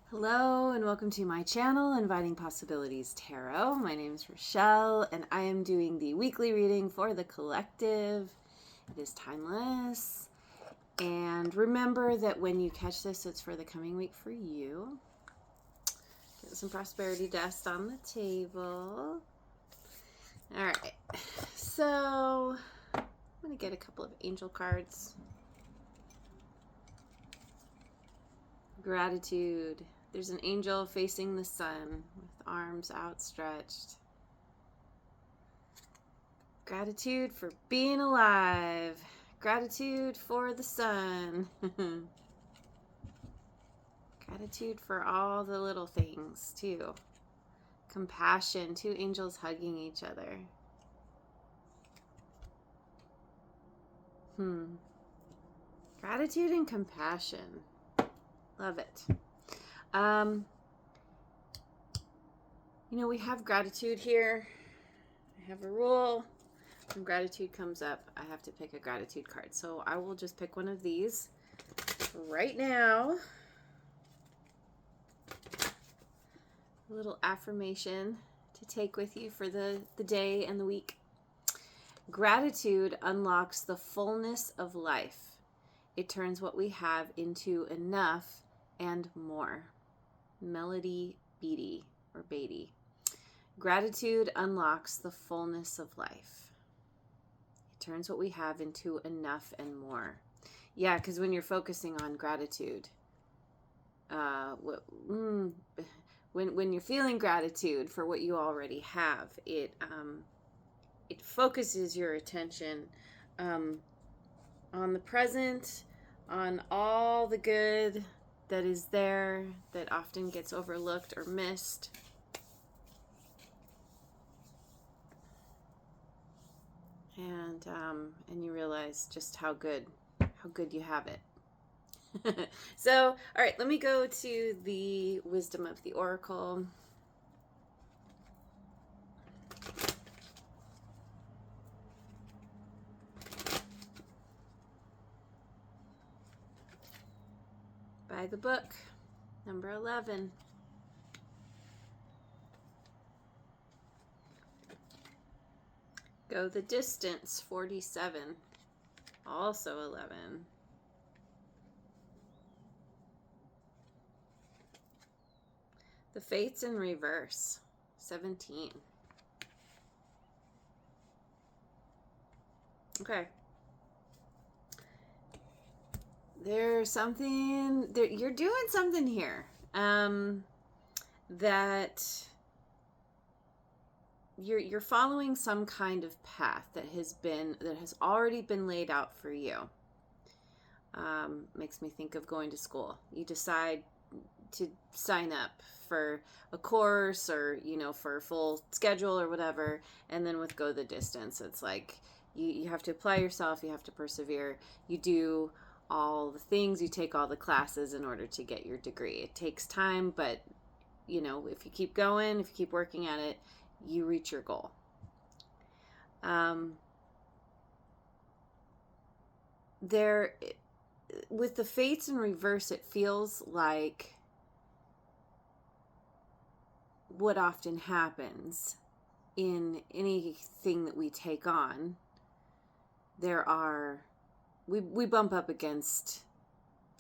Hello and welcome to my channel, Inviting Possibilities Tarot. My name is Rochelle and I am doing the weekly reading for the collective. It is timeless. And remember that when you catch this, it's for the coming week for you. Get some prosperity dust on the table. All right, so I'm going to get a couple of angel cards. Gratitude. There's an angel facing the sun with arms outstretched. Gratitude for being alive. Gratitude for the sun. Gratitude for all the little things, too. Compassion. Two angels hugging each other. Gratitude and compassion. Love it. We have gratitude here. I have a rule. When gratitude comes up, I have to pick a gratitude card. So I will just pick one of these right now. A little affirmation to take with you for the day and the week. Gratitude unlocks the fullness of life. It turns what we have into enough and more. Melody Beatty or Beatty. Gratitude unlocks the fullness of life. It turns what we have into enough and more. Yeah, because when you're focusing on gratitude, when you're feeling gratitude for what you already have, it focuses your attention on the present, on all the good that is there that often gets overlooked or missed. And you realize just how good you have it. So, all right, let me go to the wisdom of the oracle. By the book, number 11. Go the distance, 47. Also 11. The Fates in reverse, 17. Okay. There's something, you're doing something here that you're following some kind of path that has already been laid out for you. Makes me think of going to school. You decide to sign up for a course or for a full schedule or whatever, and then with Go the Distance, it's like you have to apply yourself, you have to persevere, you do all the things, you take all the classes in order to get your degree. It takes time, but if you keep going, if you keep working at it, you reach your goal. With the Fates in reverse, it feels like what often happens in anything that we take on. We bump up against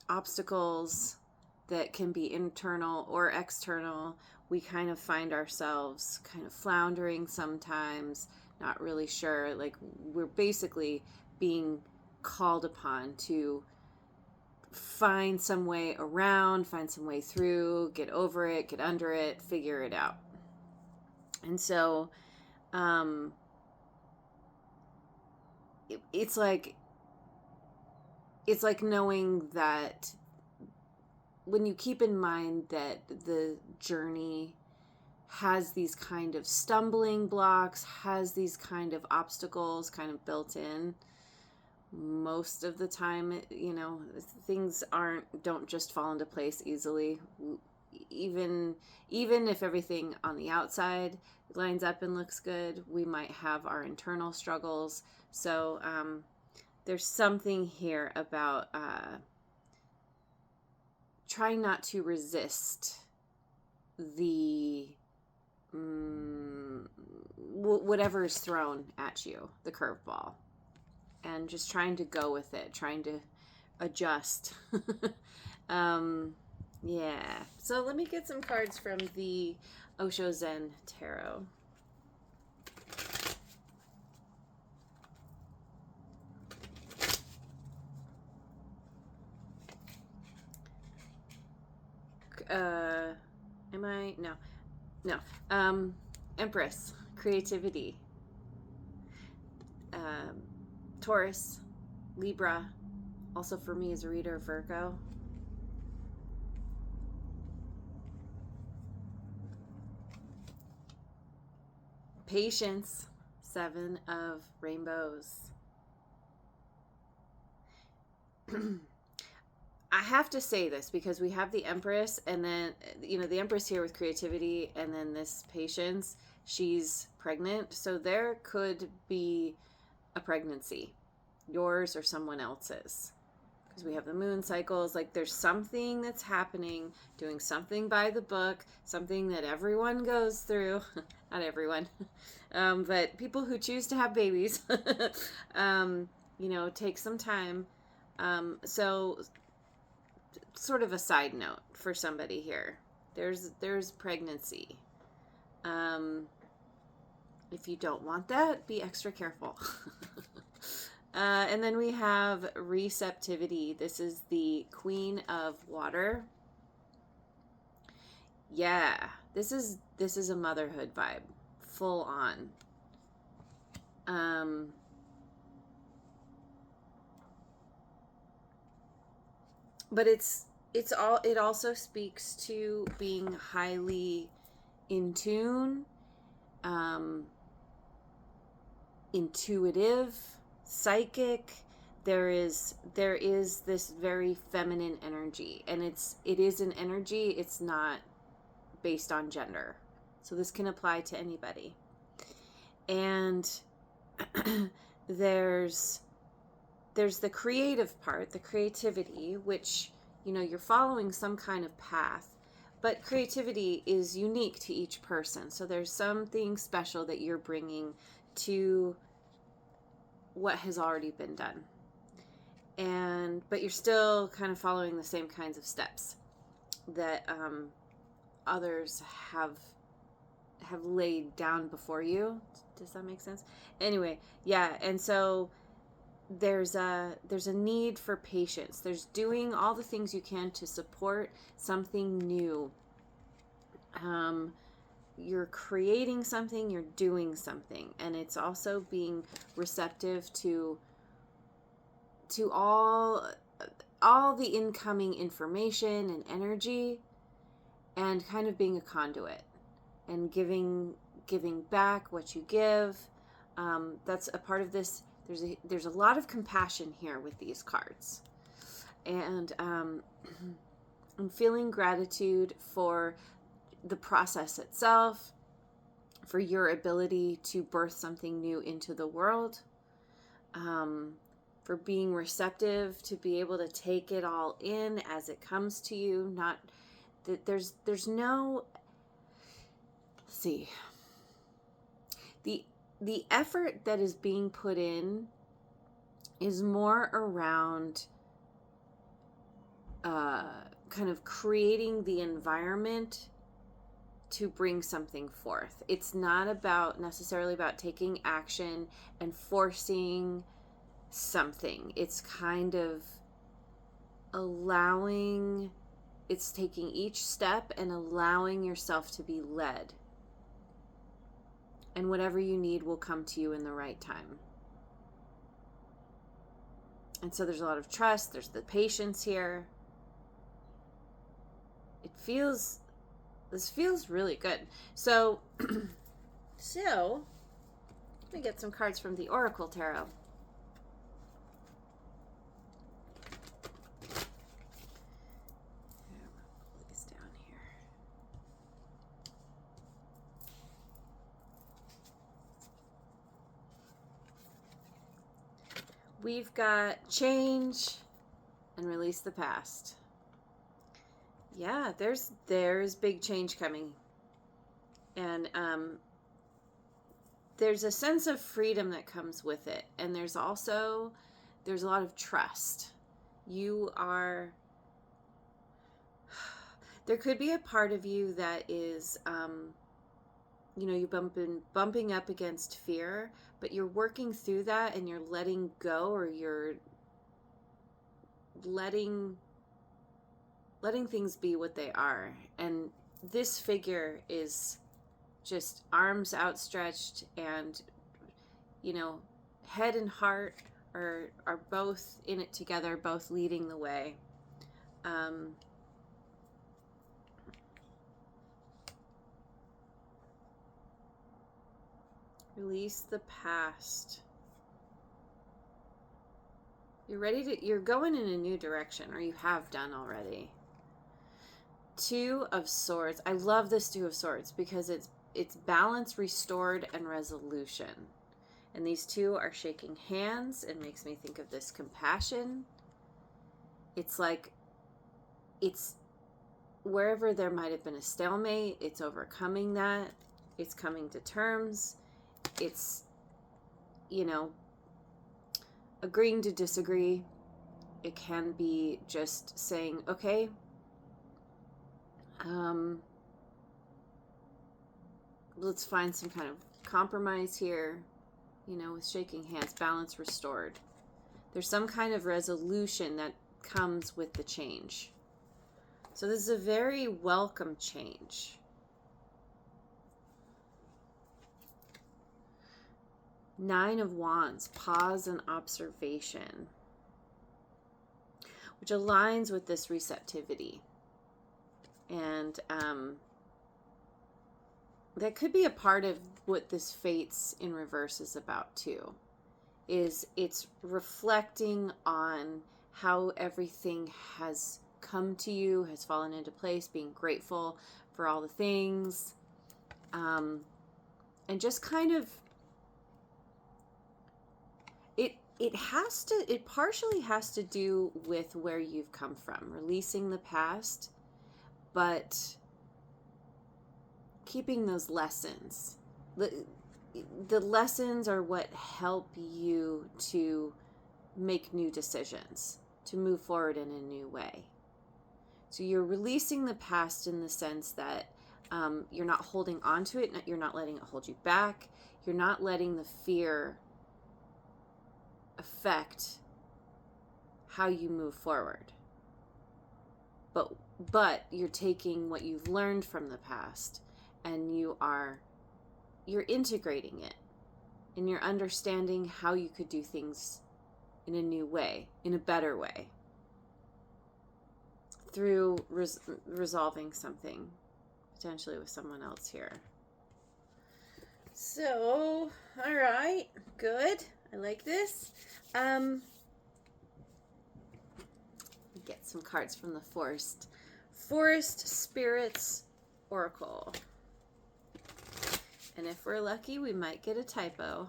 obstacles that can be internal or external. We kind of find ourselves kind of floundering sometimes, not really sure. Like, we're basically being called upon to find some way around, find some way through, get over it, get under it, figure it out. And so it's like knowing that when you keep in mind that the journey has these kind of stumbling blocks, has these kind of obstacles kind of built in, most of the time, things don't just fall into place easily. Even if everything on the outside lines up and looks good, we might have our internal struggles. So there's something here about trying not to resist the whatever is thrown at you, the curveball, and just trying to go with it, trying to adjust. Yeah. So let me get some cards from the Osho Zen Tarot. Am I? No. Empress, creativity. Taurus, Libra, also for me as a reader, Virgo. Patience, 7 of Rainbows. I have to say this because we have the Empress, and then, the Empress here with creativity, and then this Patience, she's pregnant. So there could be a pregnancy, yours or someone else's. Because we have the moon cycles, like there's something that's happening, doing something by the book, something that everyone goes through. Not everyone, but people who choose to have babies, take some time. So sort of a side note for somebody here. There's pregnancy. If you don't want that, be extra careful. And then we have receptivity. This is the Queen of Water. Yeah, this is a motherhood vibe, full on. But it also speaks to being highly in tune, intuitive, psychic. There is this very feminine energy, and it is an energy. It's not based on gender, so this can apply to anybody. And there's the creative part, the creativity, which you're following some kind of path, but creativity is unique to each person. So there's something special that you're bringing to what has already been done, but you're still kind of following the same kinds of steps that others have laid down before you. Does that make sense? Anyway, yeah. And so there's a need for patience. There's doing all the things you can to support something new. You're creating something, you're doing something, and it's also being receptive to all the incoming information and energy, and kind of being a conduit and giving back what you give. That's a part of this. There's a lot of compassion here with these cards, and I'm feeling gratitude for the process itself, for your ability to birth something new into the world, for being receptive to be able to take it all in as it comes to you. Not that there's no, let's see, the effort that is being put in is more around kind of creating the environment to bring something forth. It's not necessarily about taking action and forcing something. It's kind of it's taking each step and allowing yourself to be led. And whatever you need will come to you in the right time. And so there's a lot of trust. There's the patience here. This feels really good. So, let me get some cards from the Oracle Tarot. Put these down here. We've got change and release the past. Yeah, there's big change coming. And there's a sense of freedom that comes with it. And there's a lot of trust. There could be a part of you that is, you've been bumping up against fear, but you're working through that and you're letting go, or you're letting things be what they are. And this figure is just arms outstretched, and head and heart are both in it together, both leading the way. Release the past. You're going in a new direction, or you have done already. Two of Swords. I love this Two of Swords because it's balance, restored, and resolution. And these two are shaking hands. It makes me think of this compassion. It's like, it's wherever there might have been a stalemate, it's overcoming that. It's coming to terms. It's, agreeing to disagree. It can be just saying, okay, let's find some kind of compromise here, with shaking hands, balance restored. There's some kind of resolution that comes with the change. So this is a very welcome change. Nine of Wands, pause and observation, which aligns with this receptivity. And that could be a part of what this Fates in reverse is about too. It's reflecting on how everything has come to you, has fallen into place, being grateful for all the things, and just kind of, it partially has to do with where you've come from, releasing the past, but keeping those lessons. The lessons are what help you to make new decisions, to move forward in a new way. So you're releasing the past in the sense that you're not holding on to it, you're not letting it hold you back, you're not letting the fear affect how you move forward. But you're taking what you've learned from the past and you're integrating it, and you're understanding how you could do things in a new way, in a better way, through resolving something potentially with someone else here. So, all right, good. I like this. Get some cards from the Forest Spirits Oracle. And if we're lucky, we might get a typo.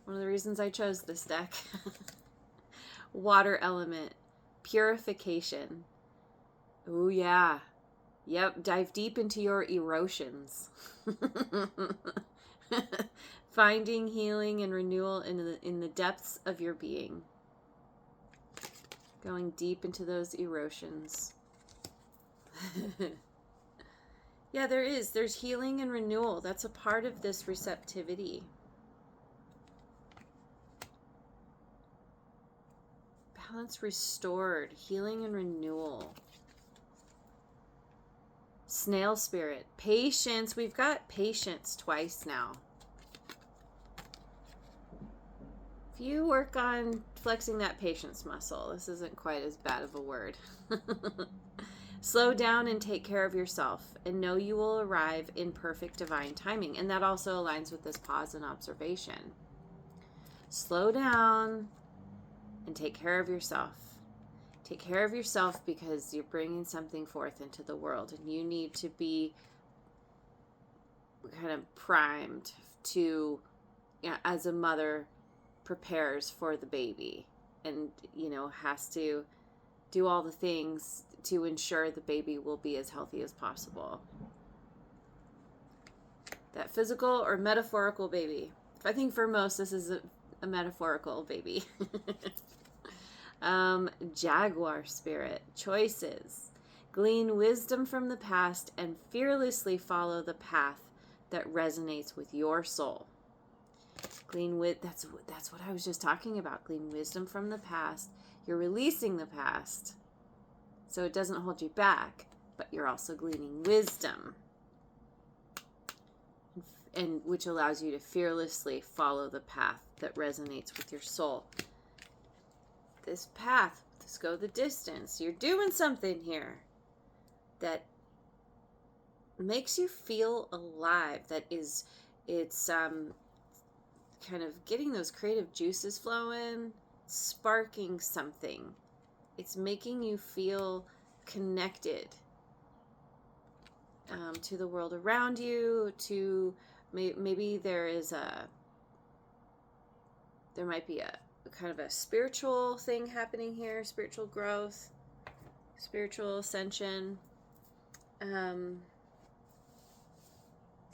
One of the reasons I chose this deck. Water element, purification. Oh yeah. Yep, dive deep into your erosions. Finding healing and renewal in the depths of your being. Going deep into those erosions. Yeah, there's healing and renewal. That's a part of this receptivity. Balance restored, healing and renewal. Snail spirit, patience. We've got patience twice now. If you work on flexing that patience muscle, this isn't quite as bad of a word. Slow down and take care of yourself, and know you will arrive in perfect divine timing. And that also aligns with this pause and observation. Slow down and take care of yourself. Take care of yourself because you're bringing something forth into the world, and you need to be kind of primed to, as a mother prepares for the baby and, has to do all the things to ensure the baby will be as healthy as possible. That physical or metaphorical baby. I think for most, this is a metaphorical baby. Jaguar spirit. Choices. Glean wisdom from the past and fearlessly follow the path that resonates with your soul. That's what I was just talking about. Glean wisdom from the past. You're releasing the past, so it doesn't hold you back, but you're also gleaning wisdom, and which allows you to fearlessly follow the path that resonates with your soul. This path, let's go the distance. You're doing something here that makes you feel alive. It's kind of getting those creative juices flowing, sparking something. It's making you feel connected to the world around you, to maybe there might be a kind of a spiritual thing happening here, spiritual growth, spiritual ascension. Let's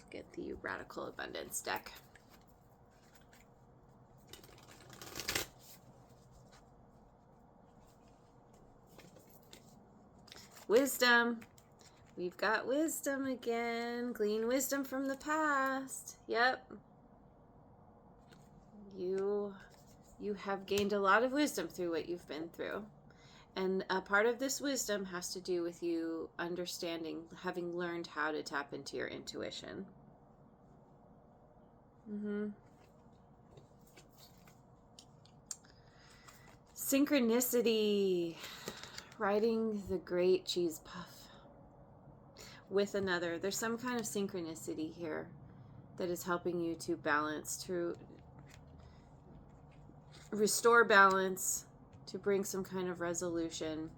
get the Radical Abundance deck. Wisdom. We've got wisdom again. Glean wisdom from the past. Yep. You have gained a lot of wisdom through what you've been through. And a part of this wisdom has to do with you understanding, having learned how to tap into your intuition. Synchronicity. Riding the great cheese puff with another. There's some kind of synchronicity here that is helping you to balance, to restore balance, to bring some kind of resolution.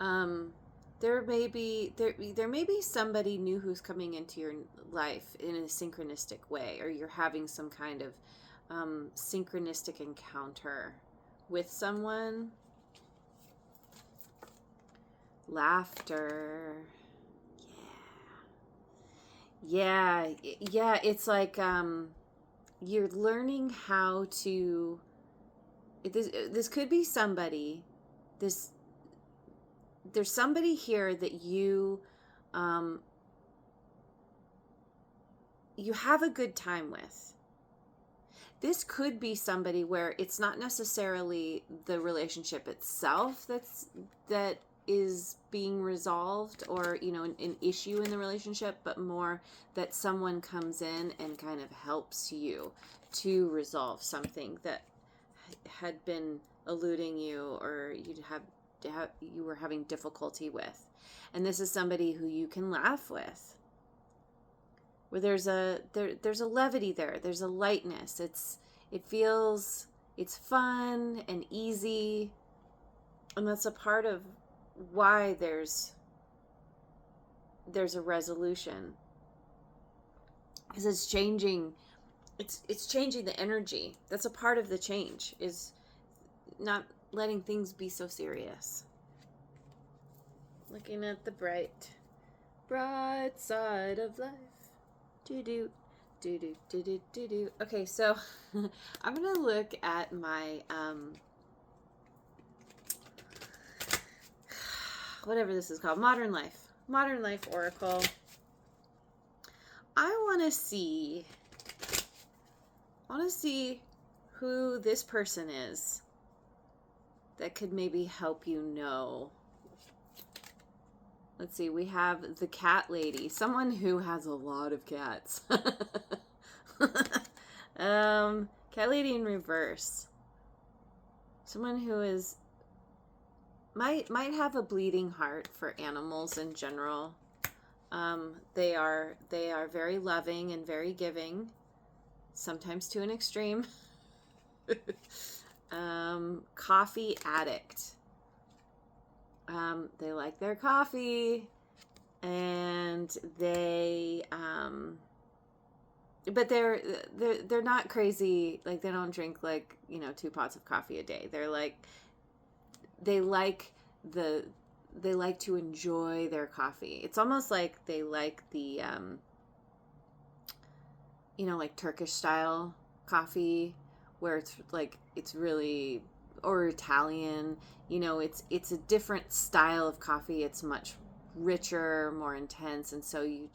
There may be somebody new who's coming into your life in a synchronistic way, or you're having some kind of synchronistic encounter with someone. Laughter. Yeah. It's like you're learning how to. This could be somebody. There's somebody here that you have a good time with. This could be somebody where it's not necessarily the relationship itself that is being resolved, or an issue in the relationship, but more that someone comes in and kind of helps you to resolve something that had been eluding you, or you were having difficulty with. And this is somebody who you can laugh with, where there's a levity there. There's a lightness. It's fun and easy, and that's a part of why there's a resolution, because it's changing the energy. That's a part of the change, is not letting things be so serious. Looking at the bright side of life. Do. Okay, so I'm gonna look at my whatever this is called, Modern Life Oracle. I want to see who this person is that could maybe help you know. Let's see, we have the cat lady, someone who has a lot of cats. Cat lady in reverse. Someone who might have a bleeding heart for animals in general. They are very loving and very giving, sometimes to an extreme. Coffee addict. They like their coffee, and they're but they're not crazy. Like, they don't drink like, 2 pots of coffee a day. They're like, they like the they like to enjoy their coffee. It's almost like they like the like Turkish style coffee, where it's really, or Italian, it's a different style of coffee. It's much richer, more intense, and so you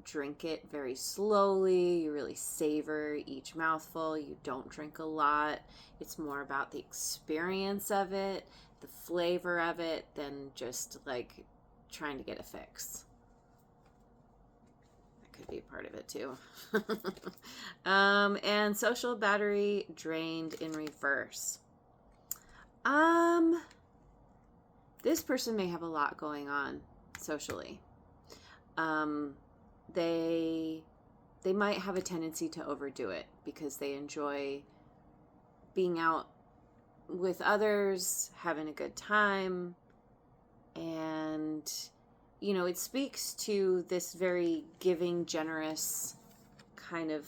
drink it very slowly. You really savor each mouthful. You don't drink a lot. It's more about the experience of it, the flavor of it, than just like trying to get a fix. That could be a part of it too. And social battery drained in reverse. This person may have a lot going on socially. They might have a tendency to overdo it because they enjoy being out with others, having a good time, and it speaks to this very giving, generous kind of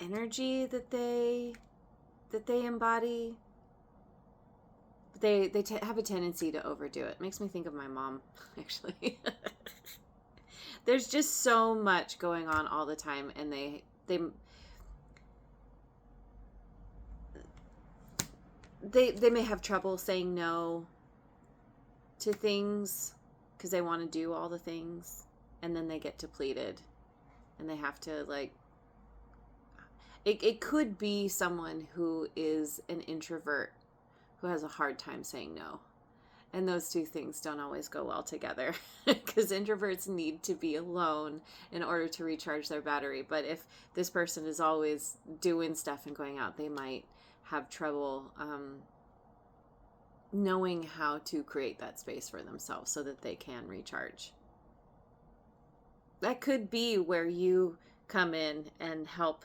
energy that they embody. They have a tendency to overdo it. Makes me think of my mom, actually. There's just so much going on all the time, and they may have trouble saying no to things because they want to do all the things, and then they get depleted, and they have to it could be someone who is an introvert who has a hard time saying no. And those two things don't always go well together because introverts need to be alone in order to recharge their battery. But if this person is always doing stuff and going out, they might have trouble knowing how to create that space for themselves so that they can recharge. That could be where you come in and help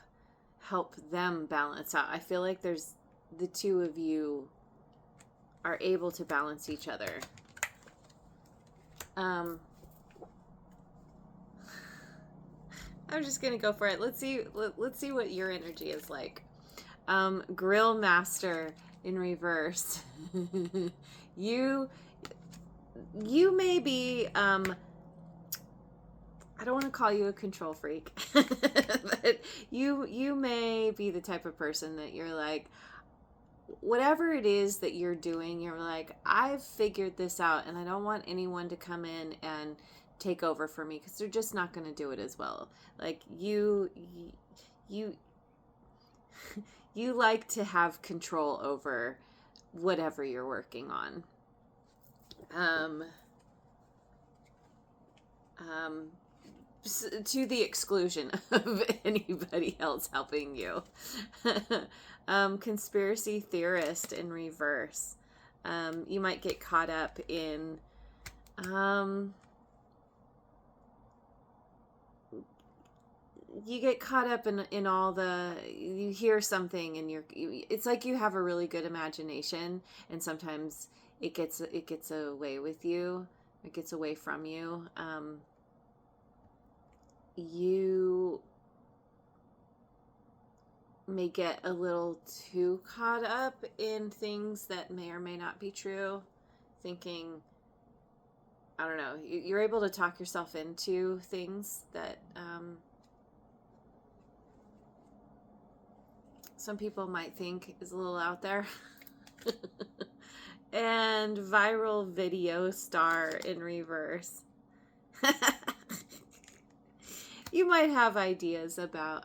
them balance out. I feel like there's the two of you are able to balance each other. I'm just gonna go for it. Let's see what your energy is like. Grill master in reverse. you may be I don't want to call you a control freak, but you may be the type of person that you're like, whatever it is that you're doing, you're like, I've figured this out, and I don't want anyone to come in and take over for me because they're just not going to do it as well. Like you like to have control over whatever you're working on. To the exclusion of anybody else helping you. Conspiracy theorist in reverse. You might get caught up in you get caught up in all the, you hear something and it's like you have a really good imagination, and sometimes it gets away with you. It gets away from you. You may get a little too caught up in things that may or may not be true, thinking, I don't know, you're able to talk yourself into things that some people might think is a little out there. And viral video star in reverse. You might have ideas about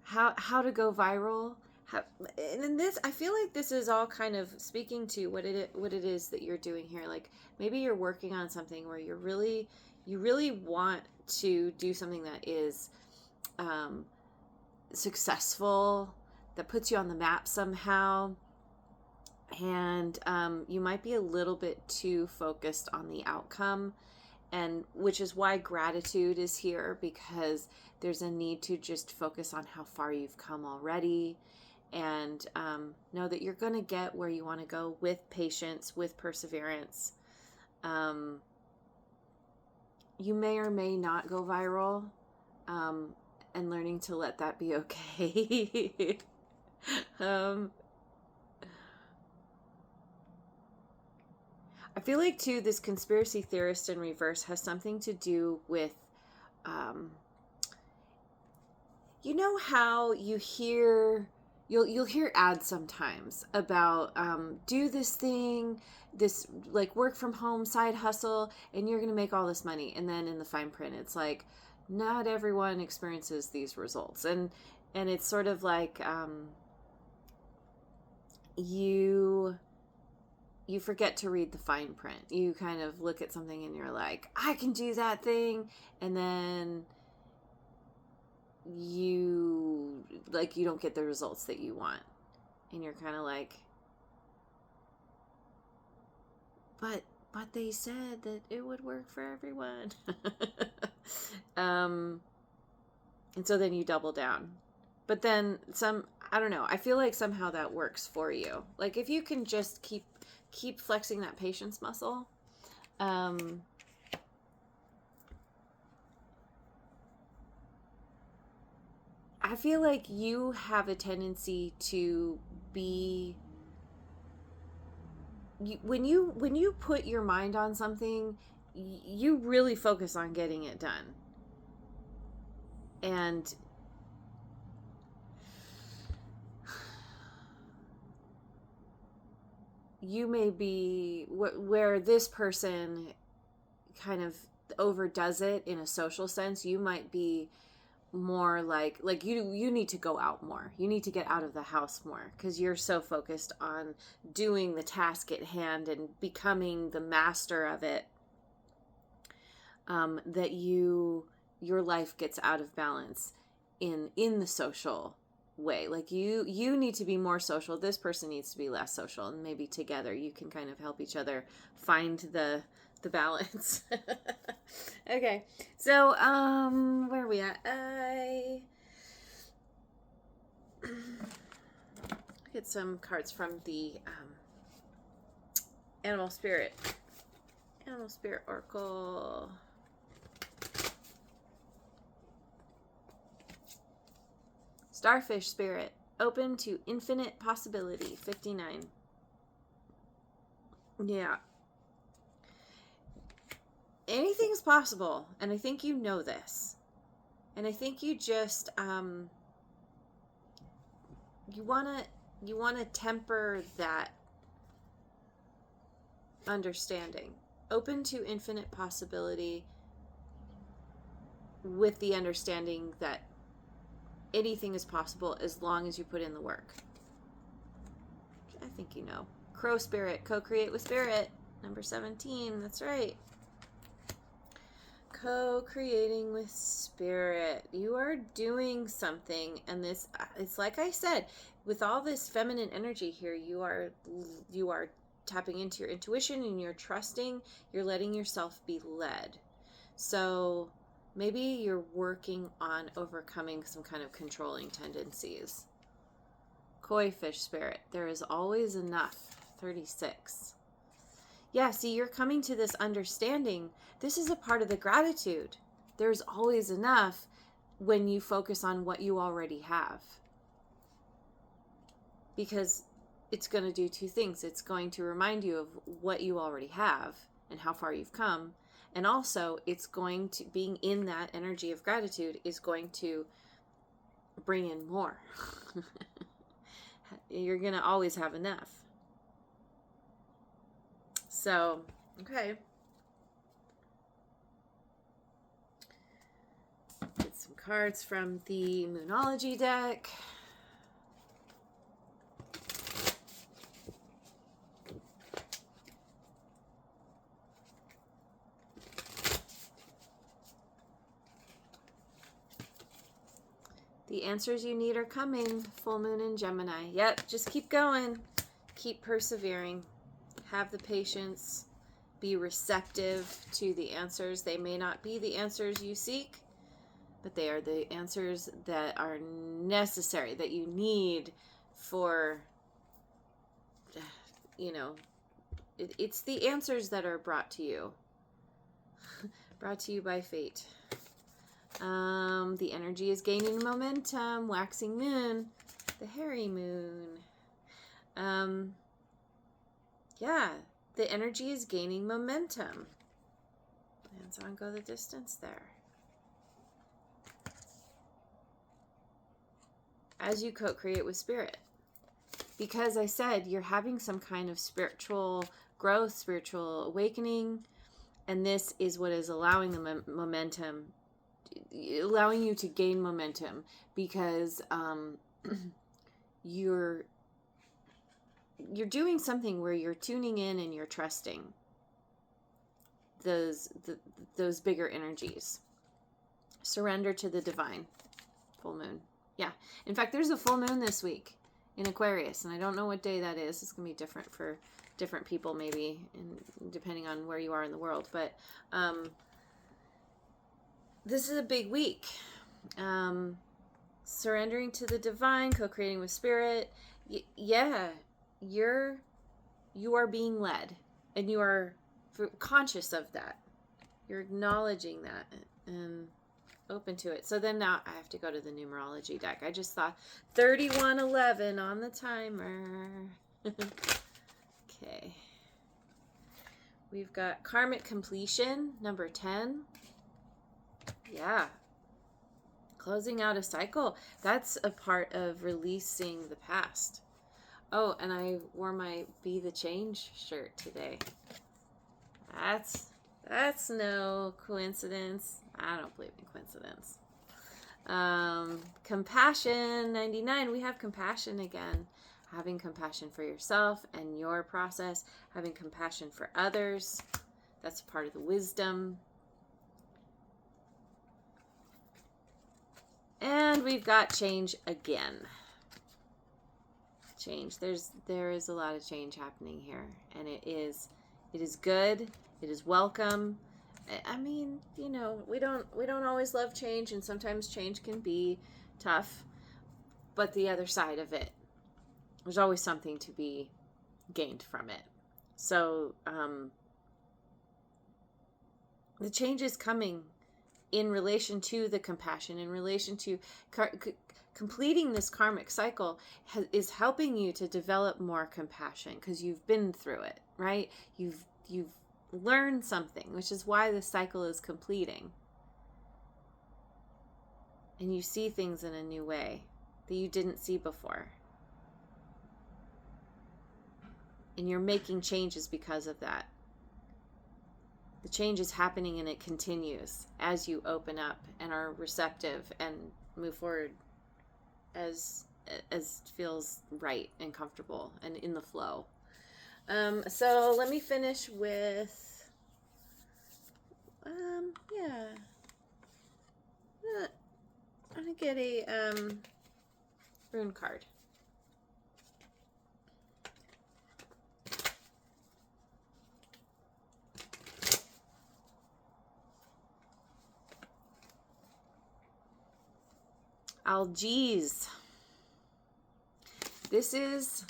how to go viral. And in this, I feel like this is all kind of speaking to what it is that you're doing here. Like, maybe you're working on something where you really want to do something that is successful, that puts you on the map somehow. And you might be a little bit too focused on the outcome, and which is why gratitude is here, because there's a need to just focus on how far you've come already, and know that you're going to get where you want to go with patience, with perseverance. you may or may not go viral, and learning to let that be okay. um, I feel like, too, this conspiracy theorist in reverse has something to do with, you know how you hear, you'll hear ads sometimes about, do this thing, this like work from home side hustle, and you're going to make all this money. And then in the fine print, it's like, not everyone experiences these results. And it's sort of like, you forget to read the fine print. You kind of look at something and you're like, I can do that thing. And then you don't get the results that you want. And you're kind of like, but they said that it would work for everyone. And so then you double down. But then I don't know. I feel like somehow that works for you. Like if you can just keep flexing that patience muscle, I feel like you have a tendency to be, when you put your mind on something, you really focus on getting it done. And you may be where this person kind of overdoes it in a social sense. You might be more like you need to go out more. You need to get out of the house more because you're so focused on doing the task at hand and becoming the master of it, that your life gets out of balance in the social way. Like you need to be more social. This person needs to be less social, and maybe together you can kind of help each other find the balance. Okay, so where are we at? I get some cards from the Animal Spirit Oracle. Starfish Spirit, open to infinite possibility, 59. Yeah. Anything's possible, and I think you know this. And I think you just you want to temper that understanding. Open to infinite possibility with the understanding that anything is possible as long as you put in the work. I think you know. Crow Spirit, co-create with Spirit, number 17. That's right. Co-creating with Spirit. You are doing something, and this, it's like I said, with all this feminine energy here, you are tapping into your intuition, and you're trusting, you're letting yourself be led. So maybe you're working on overcoming some kind of controlling tendencies. Koi Fish Spirit, there is always enough, 36. Yeah, see, you're coming to this understanding. This is a part of the gratitude. There's always enough when you focus on what you already have. Because it's going to do two things. It's going to remind you of what you already have and how far you've come. And also, it's going to, being in that energy of gratitude is going to bring in more. You're going to always have enough. So, okay. Get some cards from the Moonology deck. The answers you need are coming. Full moon in Gemini. Yep, just keep going. Keep persevering. Have the patience. Be receptive to the answers. They may not be the answers you seek, but they are the answers that are necessary, that you need for, you know, it's the answers that are brought to you brought to you by fate. The energy is gaining momentum. Waxing moon, the hairy moon. Yeah, the energy is gaining momentum. Hands on, go the distance there. As you co-create with spirit. Because I said you're having some kind of spiritual growth, spiritual awakening, and this is what is allowing the momentum, allowing you to gain momentum, because you're doing something where you're tuning in and you're trusting those bigger energies. Surrender to the divine. Full moon. Yeah. In fact, there's a full moon this week in Aquarius, and I don't know what day that is. It's going to be different for different people, maybe, and depending on where you are in the world. But this is a big week. Surrendering to the divine, co-creating with spirit. Yeah, you are being led, and you are conscious of that. You're acknowledging that and open to it. So then now I have to go to the numerology deck. I just thought 3111 on the timer. Okay. We've got karmic completion, number 10. Yeah. Closing out a cycle. That's a part of releasing the past. Oh, and I wore my Be the Change shirt today. That's no coincidence. I don't believe in coincidence. Compassion, 99. We have compassion again. Having compassion for yourself and your process. Having compassion for others. That's part of the wisdom. And we've got change again. Change. There is a lot of change happening here, and it is good. It is welcome. I mean, you know, we don't always love change, and sometimes change can be tough. But the other side of it, there's always something to be gained from it. So the change is coming in relation to the compassion, in relation to completing this karmic cycle is helping you to develop more compassion because you've been through it, right? You've learned something, which is why the cycle is completing. And you see things in a new way that you didn't see before. And you're making changes because of that. The change is happening, and it continues as you open up and are receptive and move forward as feels right and comfortable and in the flow. So let me finish with, I'm gonna get a rune card. Algiz. This is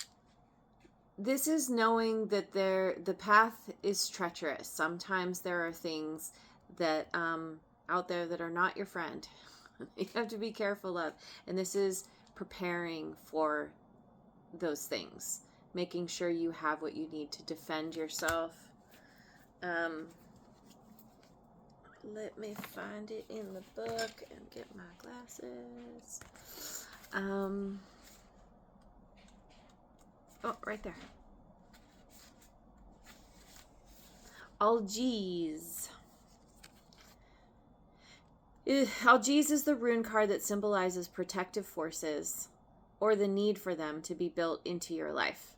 knowing that the path is treacherous. Sometimes there are things that out there that are not your friend. You have to be careful of. And this is preparing for those things, making sure you have what you need to defend yourself. Let me find it in the book and get my glasses. Oh, right there. Algiz. Algiz is the rune card that symbolizes protective forces or the need for them to be built into your life.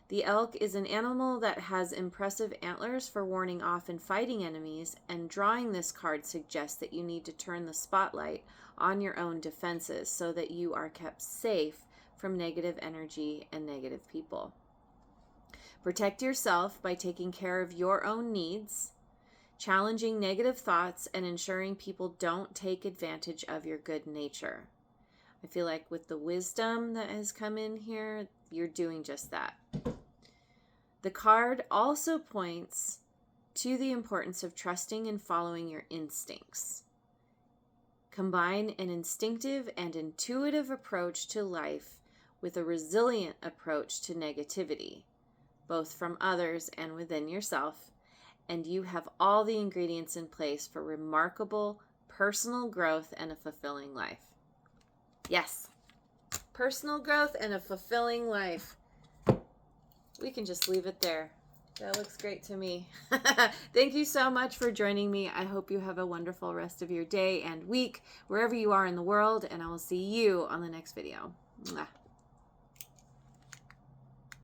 The elk is an animal that has impressive antlers for warning off and fighting enemies, and drawing this card suggests that you need to turn the spotlight on your own defenses so that you are kept safe from negative energy and negative people. Protect yourself by taking care of your own needs, challenging negative thoughts, and ensuring people don't take advantage of your good nature. I feel like with the wisdom that has come in here, you're doing just that. The card also points to the importance of trusting and following your instincts. Combine an instinctive and intuitive approach to life with a resilient approach to negativity, both from others and within yourself, and you have all the ingredients in place for remarkable personal growth and a fulfilling life. Yes, personal growth and a fulfilling life. We can just leave it there. That looks great to me. Thank you so much for joining me. I hope you have a wonderful rest of your day and week, wherever you are in the world, and I will see you on the next video. Mwah.